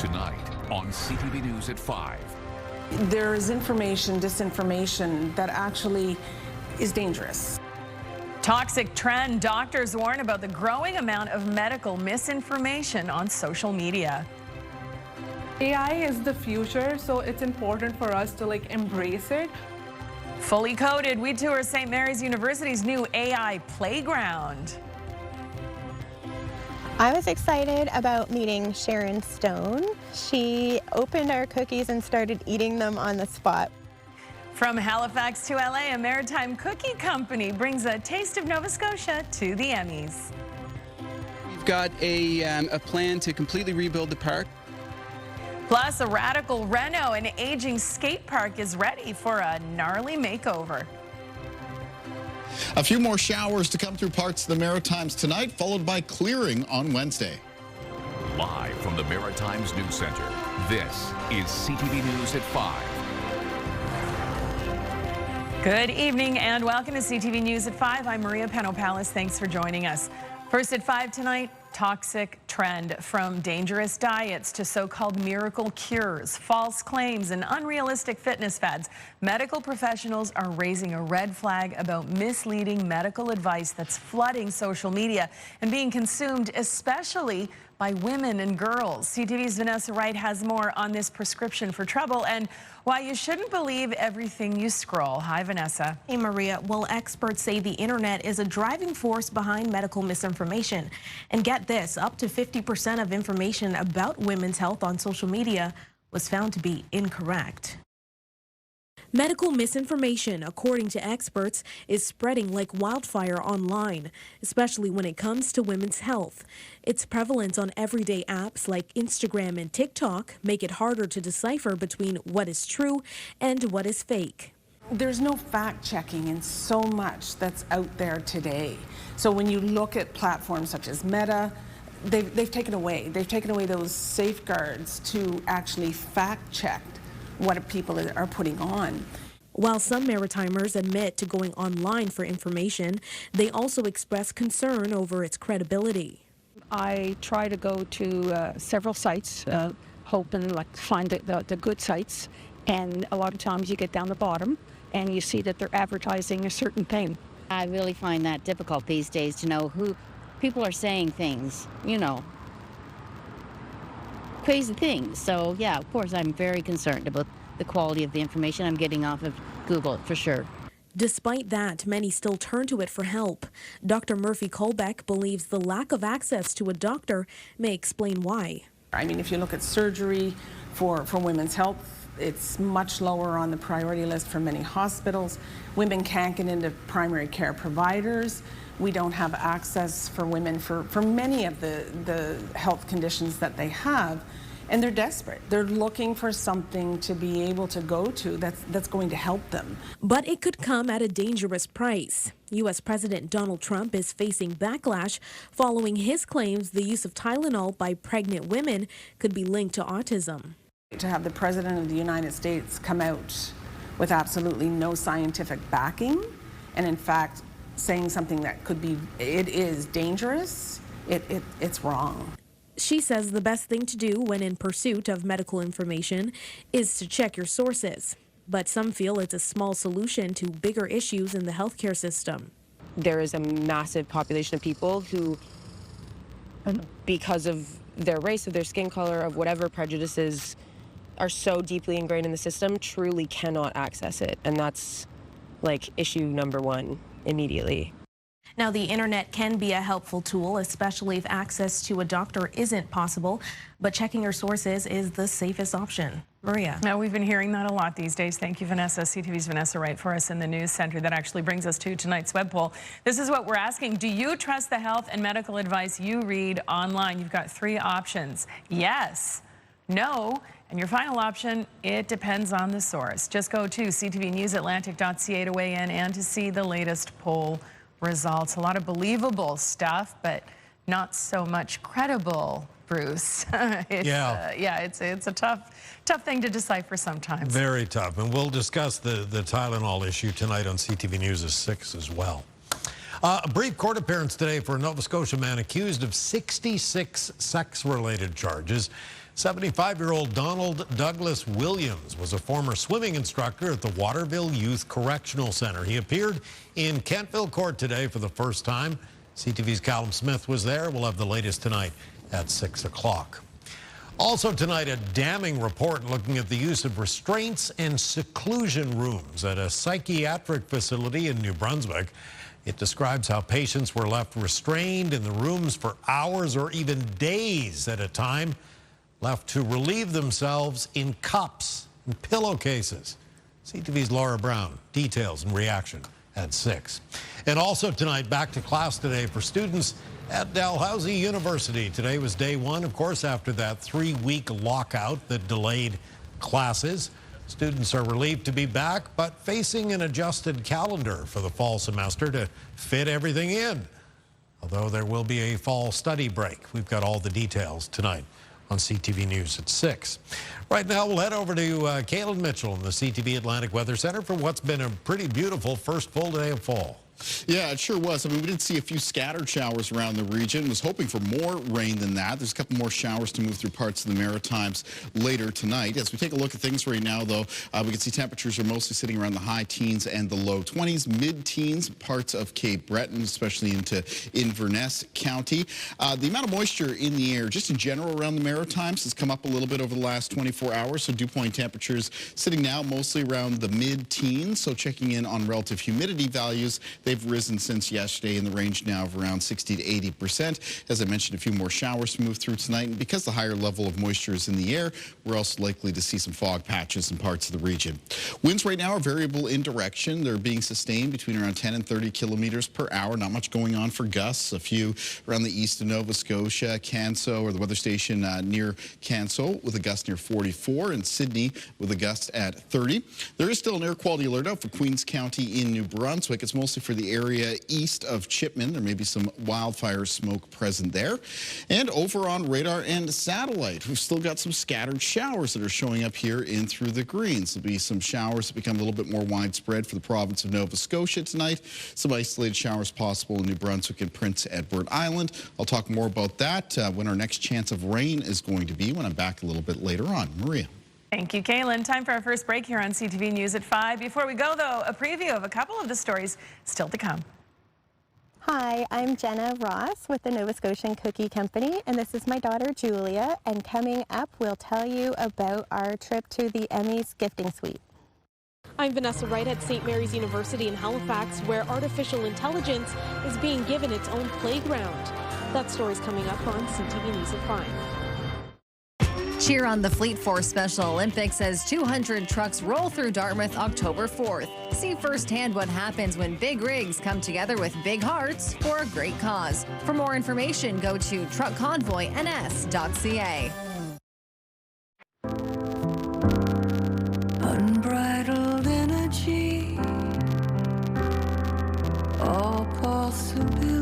Tonight on CTV News at 5. There is information, disinformation that actually is dangerous. Toxic trend. Doctors warn about the growing amount of medical misinformation on social media. AI is the future, so it's important for us to embrace it. Fully coded, we tour St. Mary's University's new AI playground. I was excited about meeting Sharon Stone. She opened our cookies and started eating them on the spot. From Halifax to LA, a maritime cookie company brings a taste of Nova Scotia to the Emmys. We've got a plan to completely rebuild the park. Plus, a radical reno, an aging skate park is ready for a gnarly makeover. A few more showers to come through parts of the Maritimes tonight, followed by clearing on Wednesday. Live from the Maritimes News Center, this is CTV News at 5. Good evening and welcome to CTV News at 5. I'm Maria Penopalis. Thanks for joining us. First at 5 tonight, toxic trend. From dangerous diets to so-called miracle cures, false claims and unrealistic fitness fads, medical professionals are raising a red flag about misleading medical advice that's flooding social media and being consumed especially by women and girls. CTV's Vanessa Wright has more on this prescription for trouble and why you shouldn't believe everything you scroll. Hi, Vanessa. Hey, Maria. Well, experts say the internet is a driving force behind medical misinformation. And get this, up to 50% of information about women's health on social media was found to be incorrect. Medical misinformation, according to experts, is spreading like wildfire online, especially when it comes to women's health. Its prevalence on everyday apps like Instagram and TikTok make it harder to decipher between what is true and what is fake. There's no fact checking in so much that's out there today. So when you look at platforms such as Meta, they've taken away those safeguards to actually fact check what people are putting on. While some Maritimers admit to going online for information, they also express concern over its credibility. I try to go to several sites, hoping to find the good sites, and a lot of times you get down the bottom and you see that they're advertising a certain thing. I really find that difficult these days to know who people are saying things, crazy things. So yeah, of course, I'm very concerned about the quality of the information I'm getting off of Google, for sure. Despite that, many still turn to it for help. Dr. Murphy Colbeck believes the lack of access to a doctor may explain why. I mean, if you look at surgery for women's health, it's much lower on the priority list for many hospitals. Women can't get into primary care providers. We don't have access for women for many of the health conditions that they have, and they're desperate. They're looking for something to be able to go to that's going to help them. But it could come at a dangerous price. U.S. President Donald Trump is facing backlash following his claims the use of Tylenol by pregnant women could be linked to autism. To have the President of the United States come out with absolutely no scientific backing, and in fact saying something that it is dangerous, it's wrong. She says the best thing to do when in pursuit of medical information is to check your sources. But some feel it's a small solution to bigger issues in the healthcare system. There is a massive population of people who, because of their race, of their skin color, of whatever prejudices are so deeply ingrained in the system, truly cannot access it. And that's issue number one immediately. Now, the internet can be a helpful tool, especially if access to a doctor isn't possible, but checking your sources is the safest option. Maria. Now, we've been hearing that a lot these days. Thank you, Vanessa. CTV's Vanessa Wright for us in the news center. That actually brings us to tonight's web poll. This is what we're asking. Do you trust the health and medical advice you read online? You've got 3 options. Yes, no, and your final option, it depends on the source. Just go to ctvnewsatlantic.ca to weigh in and to see the latest poll results. A lot of believable stuff, but not so much credible, Bruce. It's a tough thing to decipher sometimes. Very tough, and we'll discuss the Tylenol issue tonight on CTV News at 6 as well. A brief court appearance today for a Nova Scotia man accused of 66 sex-related charges. 75-year-old Donald Douglas Williams was a former swimming instructor at the Waterville Youth Correctional Center. He appeared in Kentville Court today for the first time. CTV's Callum Smith was there. We'll have the latest tonight at 6 o'clock. Also tonight, a damning report looking at the use of restraints and seclusion rooms at a psychiatric facility in New Brunswick. It describes how patients were left restrained in the rooms for hours or even days at a time, left to relieve themselves in cups and pillowcases. CTV's Laura Brown, details and reaction at 6. And also tonight, back to class today for students at Dalhousie University. Today was day one, of course, after that 3-week lockout that delayed classes. Students are relieved to be back, but facing an adjusted calendar for the fall semester to fit everything in. Although there will be a fall study break. We've got all the details tonight on CTV News at 6. Right now, we'll head over to Kaylin Mitchell in the CTV Atlantic Weather Center for what's been a pretty beautiful first full day of fall. Yeah, it sure was. I mean, we did see a few scattered showers around the region. Was hoping for more rain than that. There's a couple more showers to move through parts of the Maritimes later tonight. As we take a look at things right now, though, we can see temperatures are mostly sitting around the high teens and the low 20s, mid-teens, parts of Cape Breton, especially into Inverness County. The amount of moisture in the air, just in general around the Maritimes, has come up a little bit over the last 24 hours. So dew point temperatures sitting now mostly around the mid-teens. So checking in on relative humidity values, they've risen since yesterday in the range now of around 60 to 80%. As I mentioned, a few more showers to move through tonight. And because the higher level of moisture is in the air, we're also likely to see some fog patches in parts of the region. Winds right now are variable in direction. They're being sustained between around 10 and 30 kilometers per hour. Not much going on for gusts. A few around the east of Nova Scotia, Canso, or the weather station near Canso with a gust near 44, and Sydney with a gust at 30. There is still an air quality alert out for Queens County in New Brunswick. It's mostly for the area east of Chipman. There may be some wildfire smoke present there. And over on radar and satellite, we've still got some scattered showers that are showing up here in through the greens. There'll be some showers that become a little bit more widespread for the province of Nova Scotia tonight. Some isolated showers possible in New Brunswick and Prince Edward Island. I'll talk more about that when our next chance of rain is going to be when I'm back a little bit later on. Maria. Thank you, Kaylin. Time for our first break here on CTV News at 5. Before we go, though, a preview of a couple of the stories still to come. Hi, I'm Jenna Ross with the Nova Scotian Cookie Company, and this is my daughter Julia. And coming up, we'll tell you about our trip to the Emmys Gifting Suite. I'm Vanessa Wright at St. Mary's University in Halifax, where artificial intelligence is being given its own playground. That story's coming up on CTV News at 5. Cheer on the Fleet Force Special Olympics as 200 trucks roll through Dartmouth October 4th. See firsthand what happens when big rigs come together with big hearts for a great cause. For more information, go to truckconvoyns.ca. Unbridled energy, all possibility.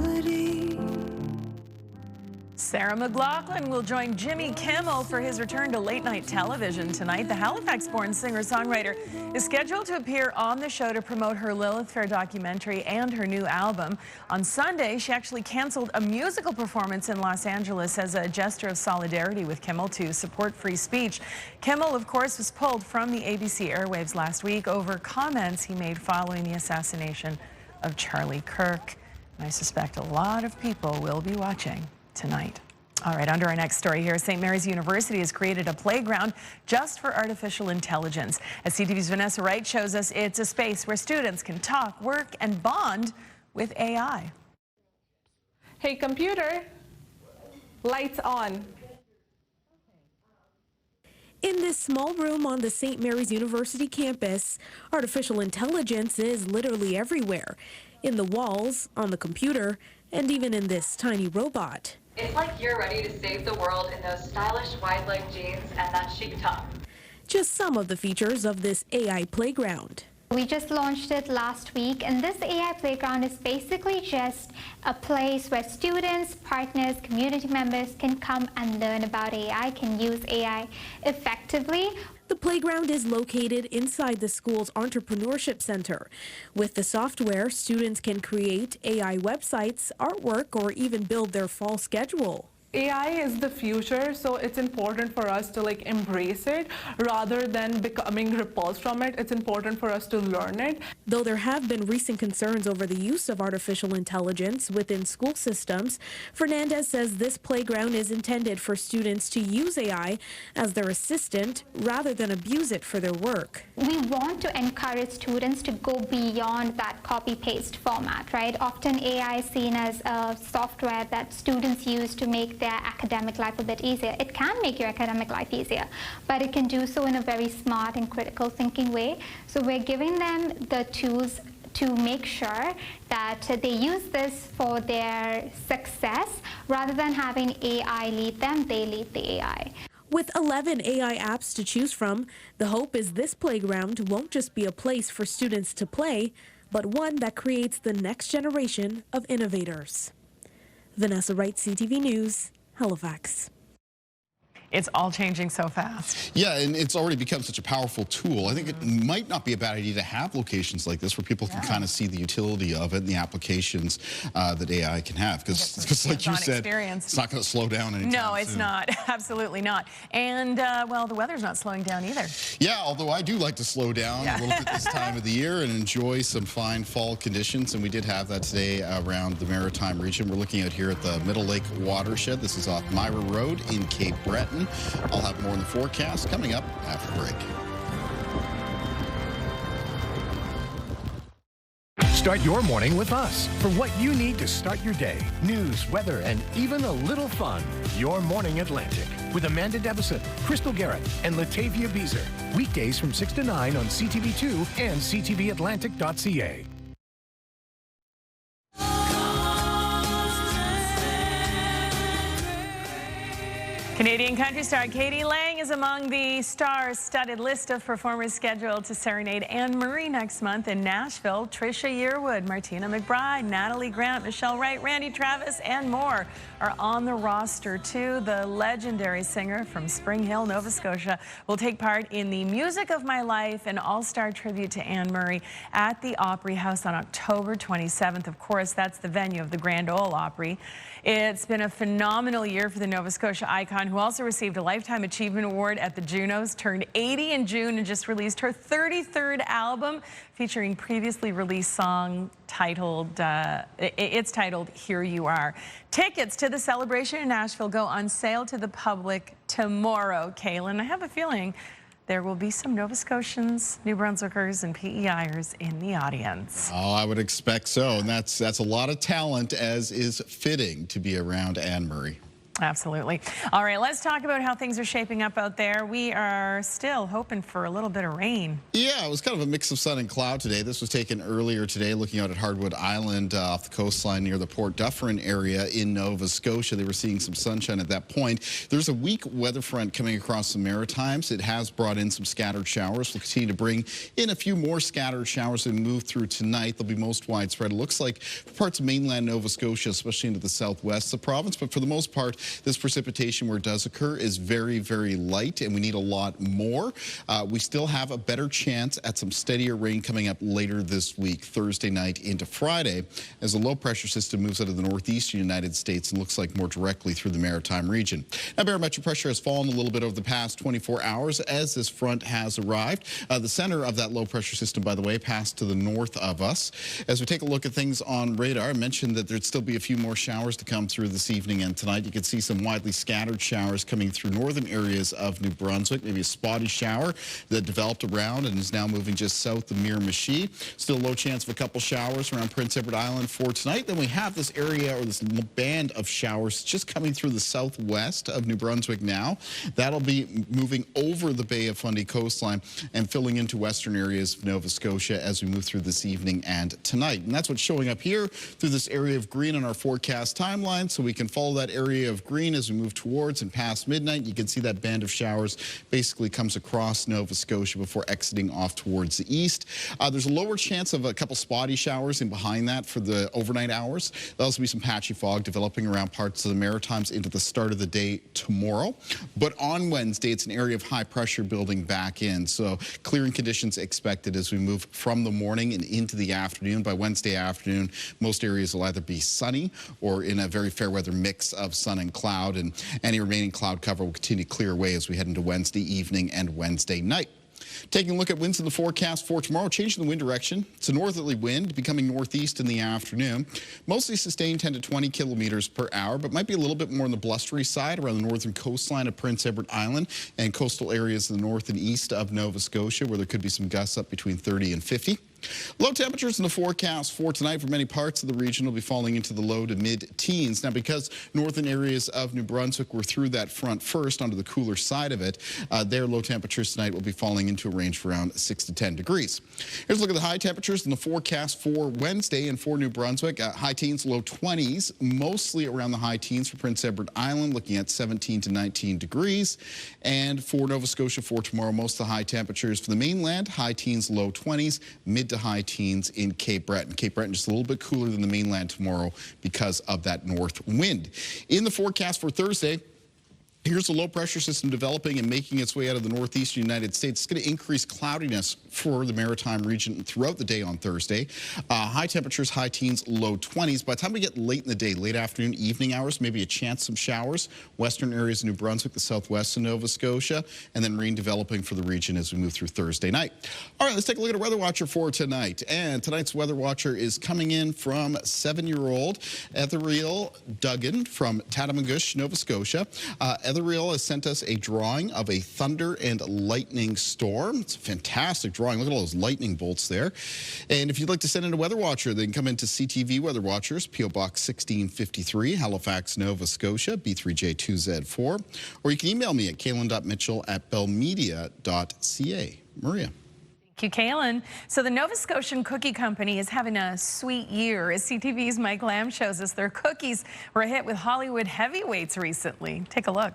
Sarah McLachlan will join Jimmy Kimmel for his return to late-night television tonight. The Halifax-born singer-songwriter is scheduled to appear on the show to promote her Lilith Fair documentary and her new album. On Sunday, she actually canceled a musical performance in Los Angeles as a gesture of solidarity with Kimmel to support free speech. Kimmel, of course, was pulled from the ABC airwaves last week over comments he made following the assassination of Charlie Kirk. And I suspect a lot of people will be watching tonight. All right, under our next story here, St. Mary's University has created a playground just for artificial intelligence. As CTV's Vanessa Wright shows us, it's a space where students can talk, work, and bond with AI. Hey, computer, lights on. In this small room on the St. Mary's University campus, artificial intelligence is literally everywhere. In the walls, on the computer, and even in this tiny robot. It's like you're ready to save the world in those stylish wide-leg jeans and that chic top. Just some of the features of this AI playground. We just launched it last week, and this AI playground is basically just a place where students, partners, community members can come and learn about AI, can use AI effectively. The playground is located inside the school's entrepreneurship center. With the software, students can create AI websites, artwork, or even build their fall schedule. AI is the future, so it's important for us to like embrace it rather than becoming repulsed from it. It's important for us to learn it. Though there have been recent concerns over the use of artificial intelligence within school systems, Fernandez says this playground is intended for students to use AI as their assistant rather than abuse it for their work. We want to encourage students to go beyond that copy-paste format, right? Often AI is seen as a software that students use to make their academic life a bit easier. It can make your academic life easier, but it can do so in a very smart and critical thinking way. So we're giving them the tools to make sure that they use this for their success rather than having AI lead them, they lead the AI. With 11 AI apps to choose from, the hope is this playground won't just be a place for students to play, but one that creates the next generation of innovators. Vanessa Wright, CTV News, Halifax. It's all changing so fast. Yeah, and it's already become such a powerful tool. I think it might not be a bad idea to have locations like this where people can kind of see the utility of it and the applications that AI can have. Because like you said, it's not going to slow down anytime No, it's soon. not. Absolutely not. And, well, the weather's not slowing down either. Yeah, although I do like to slow down a little bit this time of the year and enjoy some fine fall conditions. And we did have that today around the Maritime region. We're looking out here at the Middle Lake watershed. This is off Myra Road in Cape Breton. I'll have more in the forecast coming up after break. Start your morning with us for what you need to start your day. News, weather, and even a little fun. Your Morning Atlantic with Amanda Devison, Crystal Garrett, and Latavia Beezer. Weekdays from 6 to 9 on CTV2 and ctvatlantic.ca. Canadian country star Katie Lang is among the star-studded list of performers scheduled to serenade Anne Murray next month in Nashville. Trisha Yearwood, Martina McBride, Natalie Grant, Michelle Wright, Randy Travis, and more are on the roster too. The legendary singer from Spring Hill, Nova Scotia, will take part in the Music of My Life, an all-star tribute to Anne Murray at the Opry House on October 27th. Of course, that's the venue of the Grand Ole Opry. It's been a phenomenal year for the Nova Scotia icon, who also received a Lifetime Achievement Award at the Junos, turned 80 in June, and just released her 33rd album featuring previously released song titled, it's titled Here You Are. Tickets to the celebration in Nashville go on sale to the public tomorrow, Kaylin. I have a feeling there will be some Nova Scotians, New Brunswickers, and PEIers in the audience. Oh, I would expect so. And that's a lot of talent, as is fitting to be around Anne Murray. Absolutely. All right, let's talk about how things are shaping up out there. We are still hoping for a little bit of rain. Yeah, it was kind of a mix of sun and cloud today. This was taken earlier today, looking out at Hardwood Island off the coastline near the Port Dufferin area in Nova Scotia. They were seeing some sunshine at that point. There's a weak weather front coming across the Maritimes. It has brought in some scattered showers. We'll continue to bring in a few more scattered showers and move through tonight. They'll be most widespread. It looks like for parts of mainland Nova Scotia, especially into the southwest of the province, but for the most part, this precipitation where it does occur is very, very light, and we need a lot more. We still have a better chance at some steadier rain coming up later this week, Thursday night into Friday, as the low pressure system moves out of the northeastern United States and looks like more directly through the Maritime region. Now, barometric pressure has fallen a little bit over the past 24 hours as this front has arrived. The center of that low pressure system, by the way, passed to the north of us. As we take a look at things on radar, I mentioned that there'd still be a few more showers to come through this evening and tonight. You can see some widely scattered showers coming through northern areas of New Brunswick, maybe a spotty shower that developed around and is now moving just south of Miramichi. Still low chance of a couple showers around Prince Edward Island for tonight. Then we have this area, or this band of showers, just coming through the southwest of New Brunswick now. That'll be moving over the Bay of Fundy coastline and filling into western areas of Nova Scotia as we move through this evening and tonight. And that's what's showing up here through this area of green on our forecast timeline, so we can follow that area of green as we move towards and past midnight. You can see that band of showers basically comes across Nova Scotia before exiting off towards the east. There's a lower chance of a couple spotty showers in behind that for the overnight hours. There'll also be some patchy fog developing around parts of the Maritimes into the start of the day tomorrow. But on Wednesday, it's an area of high pressure building back in. So clearing conditions expected as we move from the morning and into the afternoon. By Wednesday afternoon, most areas will either be sunny or in a very fair weather mix of sun and cloud, and any remaining cloud cover will continue to clear away as we head into Wednesday evening and Wednesday night. Taking a look at winds in the forecast for tomorrow, changing the wind direction. It's a northerly wind becoming northeast in the afternoon. Mostly sustained 10 to 20 kilometers per hour, but might be a little bit more on the blustery side around the northern coastline of Prince Edward Island and coastal areas in the north and east of Nova Scotia, where there could be some gusts up between 30 and 50. Low temperatures in the forecast for tonight for many parts of the region will be falling into the low to mid-teens. Now, because northern areas of New Brunswick were through that front first onto the cooler side of it, their low temperatures tonight will be falling into a range of around 6 to 10 degrees. Here's a look at the high temperatures in the forecast for Wednesday and for New Brunswick. High teens, low 20s, mostly around the high teens for Prince Edward Island, looking at 17 to 19 degrees. And for Nova Scotia for tomorrow, most of the high temperatures for the mainland, high teens, low 20s, mid to high teens in Cape Breton. Cape Breton just a little bit cooler than the mainland tomorrow because of that north wind. In the forecast for Thursday, here's a low pressure system developing and making its way out of the northeastern United States. It's going to increase cloudiness for the maritime region throughout the day on Thursday. High temperatures, high teens, low 20s. By the time we get late in the day, late afternoon, evening hours, maybe a chance some showers. Western areas of New Brunswick, the southwest of Nova Scotia, and then rain developing for the region as we move through Thursday night. All right, let's take a look at a weather watcher for tonight. And tonight's weather watcher is coming in from 7-year-old Etheriel Duggan from Tatamagouche, Nova Scotia. Etheriel has sent us a drawing of a thunder and lightning storm. It's a fantastic drawing. Look at all those lightning bolts there. And if you'd like to send in a weather watcher, then come into CTV Weather Watchers, P.O. Box 1653, Halifax, Nova Scotia, B3J2Z4. Or you can email me at kaylin.mitchell@bellmedia.ca. Maria. Thank you, Kaylin. So the Nova Scotian Cookie Company is having a sweet year. As CTV's Mike Lamb shows us, their cookies were a hit with Hollywood heavyweights recently. Take a look.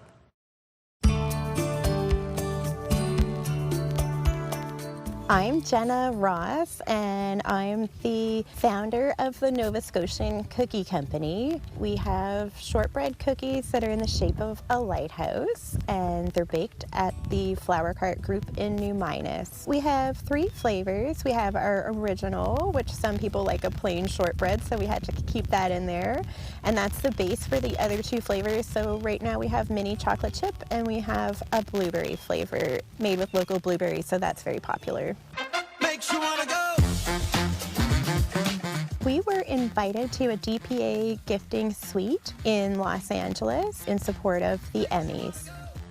I'm Jenna Ross, and I'm the founder of the Nova Scotian Cookie Company. We have shortbread cookies that are in the shape of a lighthouse, and they're baked at the Flower Cart Group in New Minas. We have 3 flavors. We have our original, which some people like a plain shortbread, so we had to keep that in there. And that's the base for the other 2 flavors. So right now we have mini chocolate chip, and we have a blueberry flavor made with local blueberries, so that's very popular. Makes you wanna go. We were invited to a DPA gifting suite in Los Angeles in support of the Emmys.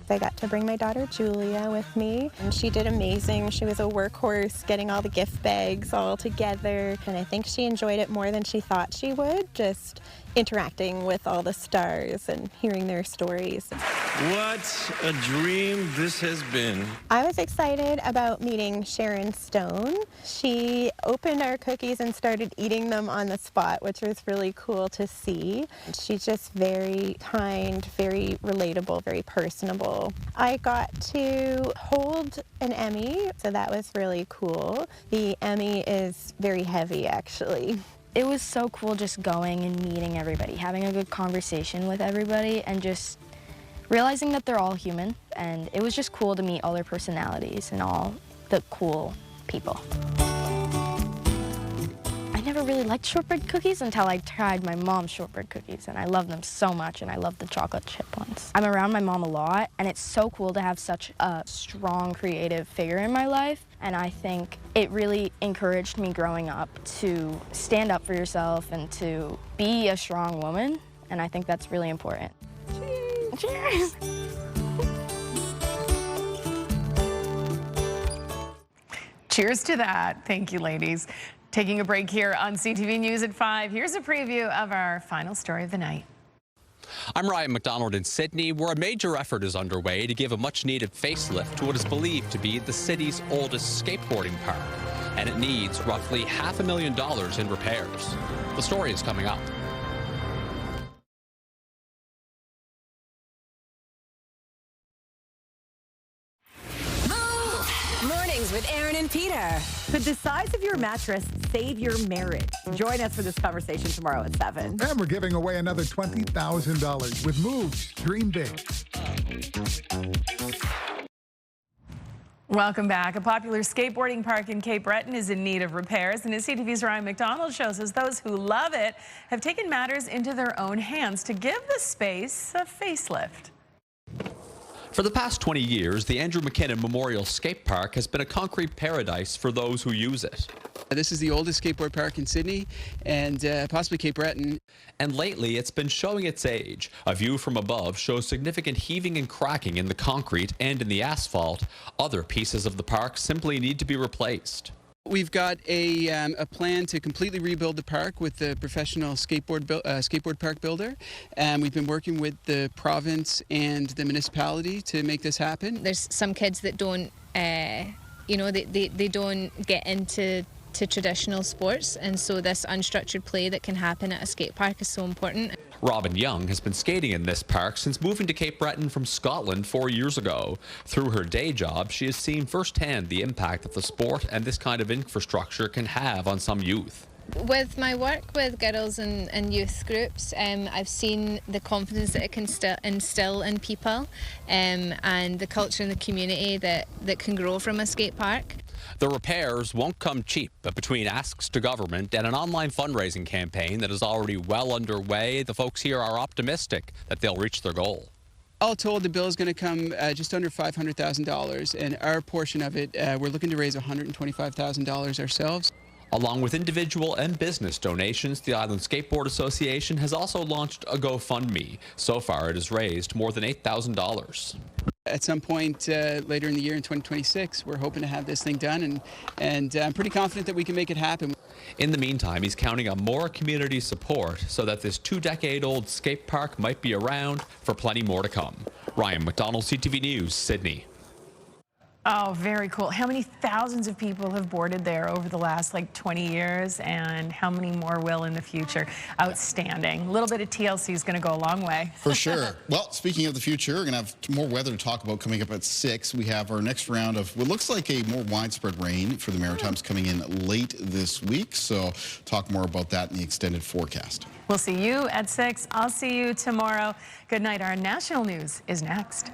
I got to bring my daughter Julia with me, and she did amazing. She was a workhorse getting all the gift bags all together, and I think she enjoyed it more than she thought she would, just interacting with all the stars and hearing their stories. What a dream this has been. I was excited about meeting Sharon Stone. She opened our cookies and started eating them on the spot, which was really cool to see. She's just very kind, very relatable, very personable. I got to hold an Emmy, so that was really cool. The Emmy is very heavy, actually. It was so cool just going and meeting everybody, having a good conversation with everybody, and just realizing that they're all human. And it was just cool to meet all their personalities and all the cool people. I never really liked shortbread cookies until I tried my mom's shortbread cookies, and I love them so much, and I love the chocolate chip ones. I'm around my mom a lot, and it's so cool to have such a strong creative figure in my life, and I think it really encouraged me growing up to stand up for yourself and to be a strong woman, and I think that's really important. Cheers! Cheers! Cheers to that. Thank you, ladies. Taking a break here on CTV News at 5. Here's a preview of our final story of the night. I'm Ryan McDonald in Sydney, where a major effort is underway to give a much-needed facelift to what is believed to be the city's oldest skateboarding park. And it needs roughly $500,000 in repairs. The story is coming up. Mornings with Aaron and Peter. Could the size of your mattress save your marriage? Join us for this conversation tomorrow at 7. And we're giving away another $20,000 with Moves. Dream big. Welcome back. A popular skateboarding park in Cape Breton is in need of repairs, and as CTV's Ryan McDonald shows us, those who love it have taken matters into their own hands to give the space a facelift. For the past 20 years, the Andrew McKinnon Memorial Skate Park has been a concrete paradise for those who use it. This is the oldest skateboard park in Sydney and possibly Cape Breton. And lately, it's been showing its age. A view from above shows significant heaving and cracking in the concrete and in the asphalt. Other pieces of the park simply need to be replaced. We've got a plan to completely rebuild the park with the professional skateboard park builder. And we've been working with the province and the municipality to make this happen. There's some kids that don't, they don't get into traditional sports, and so this unstructured play that can happen at a skate park is so important. Robin Young has been skating in this park since moving to Cape Breton from Scotland 4 years ago. Through her day job, she has seen firsthand the impact that the sport and this kind of infrastructure can have on some youth. With my work with girls and youth groups, I've seen the confidence that it can instill in people, and the culture and the community that can grow from a skate park. The repairs won't come cheap, but between asks to government and an online fundraising campaign that is already well underway, the folks here are optimistic that they'll reach their goal. All told, the bill is going to come just under $500,000, and our portion of it, we're looking to raise $125,000 ourselves. Along with individual and business donations, the Island Skateboard Association has also launched a GoFundMe. So far, it has raised more than $8,000. At some point later in the year in 2026, we're hoping to have this thing done, and I'm pretty confident that we can make it happen. In the meantime, he's counting on more community support so that this 2-decade-old skate park might be around for plenty more to come. Ryan McDonald, CTV News, Sydney. Oh, very cool. How many thousands of people have boarded there over the last 20 years, and how many more will in the future? Outstanding. A little bit of TLC is going to go a long way. For sure. Well, speaking of the future, we're going to have more weather to talk about coming up at 6. We have our next round of what looks like a more widespread rain for the Maritimes coming in late this week. So talk more about that in the extended forecast. We'll see you at 6. I'll see you tomorrow. Good night. Our national news is next.